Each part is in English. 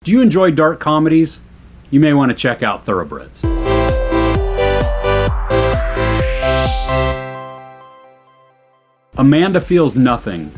Do you enjoy dark comedies? You may want to check out Thoroughbreds. Amanda feels nothing,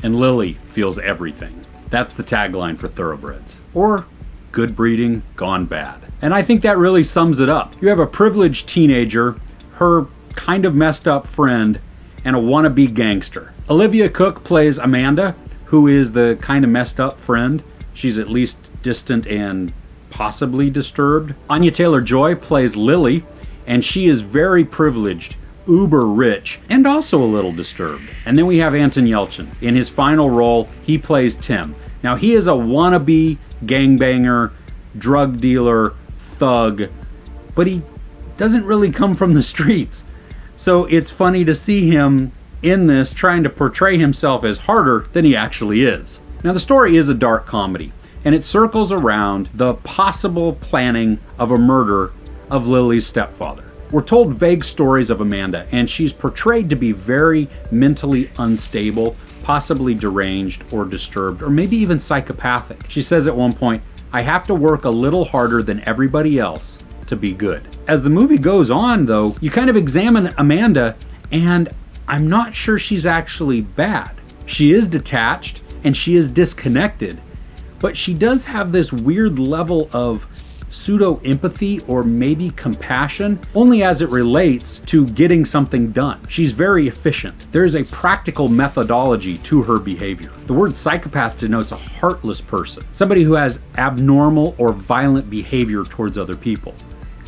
and Lily feels everything. That's the tagline for Thoroughbreds. Or good breeding gone bad. And I think that really sums it up. You have a privileged teenager, her kind of messed up friend, and a wannabe gangster. Olivia Cooke plays Amanda, who is the kind of messed up friend. She's at least distant and possibly disturbed. Anya Taylor-Joy plays Lily, and she is very privileged, uber rich, and also a little disturbed. And then we have Anton Yelchin. In his final role, he plays Tim. Now, he is a wannabe gangbanger, drug dealer, thug, but he doesn't really come from the streets. So it's funny to see him in this trying to portray himself as harder than he actually is. Now, the story is a dark comedy, and it circles around the possible planning of a murder of Lily's stepfather. We're told vague stories of Amanda, and she's portrayed to be very mentally unstable, possibly deranged or disturbed, or maybe even psychopathic. She says at one point, "I have to work a little harder than everybody else to be good." As the movie goes on, though, you kind of examine Amanda, and I'm not sure she's actually bad. She is detached, and she is disconnected, but she does have this weird level of pseudo-empathy or maybe compassion, only as it relates to getting something done. She's very efficient. There is a practical methodology to her behavior. The word psychopath denotes a heartless person, somebody who has abnormal or violent behavior towards other people.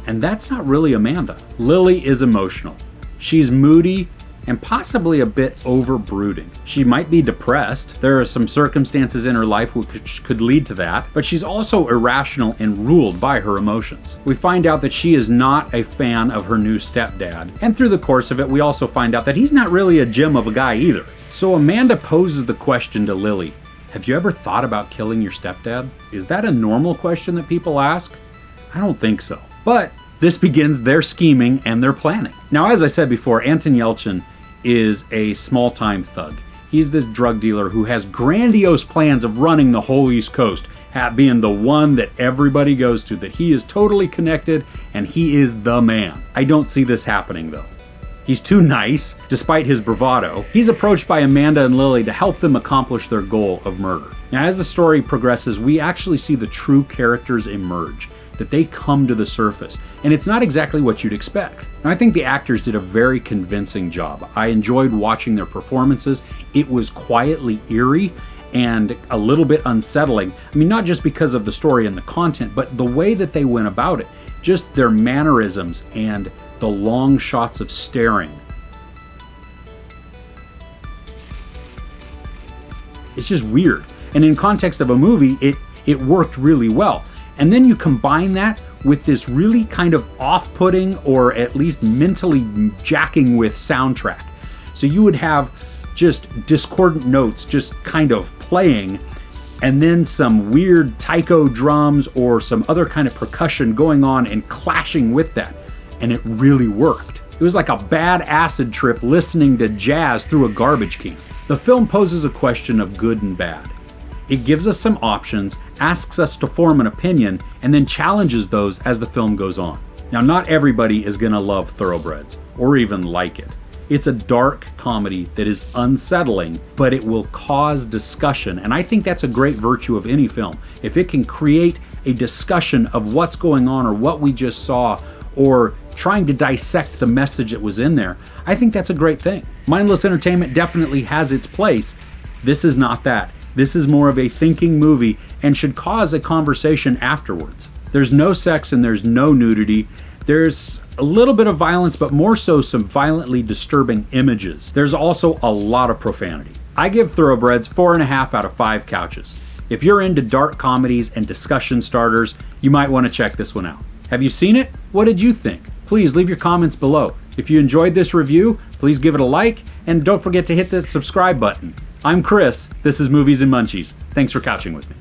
And that's not really Amanda. Lily is emotional. She's moody and possibly a bit over-brooding. She might be depressed. There are some circumstances in her life which could lead to that, but she's also irrational and ruled by her emotions. We find out that she is not a fan of her new stepdad, and through the course of it, we also find out that he's not really a gem of a guy either. So Amanda poses the question to Lily, have you ever thought about killing your stepdad? Is that a normal question that people ask? I don't think so. But this begins their scheming and their planning. Now, as I said before, Anton Yelchin is a small-time thug. He's this drug dealer who has grandiose plans of running the whole East Coast, being the one that everybody goes to, that he is totally connected and he is the man. I don't see this happening though. He's too nice, despite his bravado. He's approached by Amanda and Lily to help them accomplish their goal of murder. Now, as the story progresses, we actually see the true characters emerge, that they come to the surface, and it's not exactly what you'd expect. Now, I think the actors did a very convincing job. I enjoyed watching their performances. It was quietly eerie and a little bit unsettling. I mean, not just because of the story and the content, but the way that they went about it, just their mannerisms and the long shots of staring. It's just weird. And in context of a movie, it worked really well. And then you combine that with this really kind of off-putting or at least mentally jacking with soundtrack. So you would have just discordant notes just kind of playing, and then some weird taiko drums or some other kind of percussion going on and clashing with that. And it really worked. It was like a bad acid trip listening to jazz through a garbage can. The film poses a question of good and bad. It gives us some options, asks us to form an opinion, and then challenges those as the film goes on. Now, not everybody is gonna love Thoroughbreds, or even like it. It's a dark comedy that is unsettling, but it will cause discussion, and I think that's a great virtue of any film. If it can create a discussion of what's going on or what we just saw, or trying to dissect the message that was in there, I think that's a great thing. Mindless entertainment definitely has its place. This is not that. This is more of a thinking movie and should cause a conversation afterwards. There's no sex and there's no nudity. There's a little bit of violence, but more so some violently disturbing images. There's also a lot of profanity. I give Thoroughbreds 4.5 out of 5 couches. If you're into dark comedies and discussion starters, you might want to check this one out. Have you seen it? What did you think? Please leave your comments below. If you enjoyed this review, please give it a like, and don't forget to hit that subscribe button. I'm Chris, this is Movies and Munchies. Thanks for couching with me.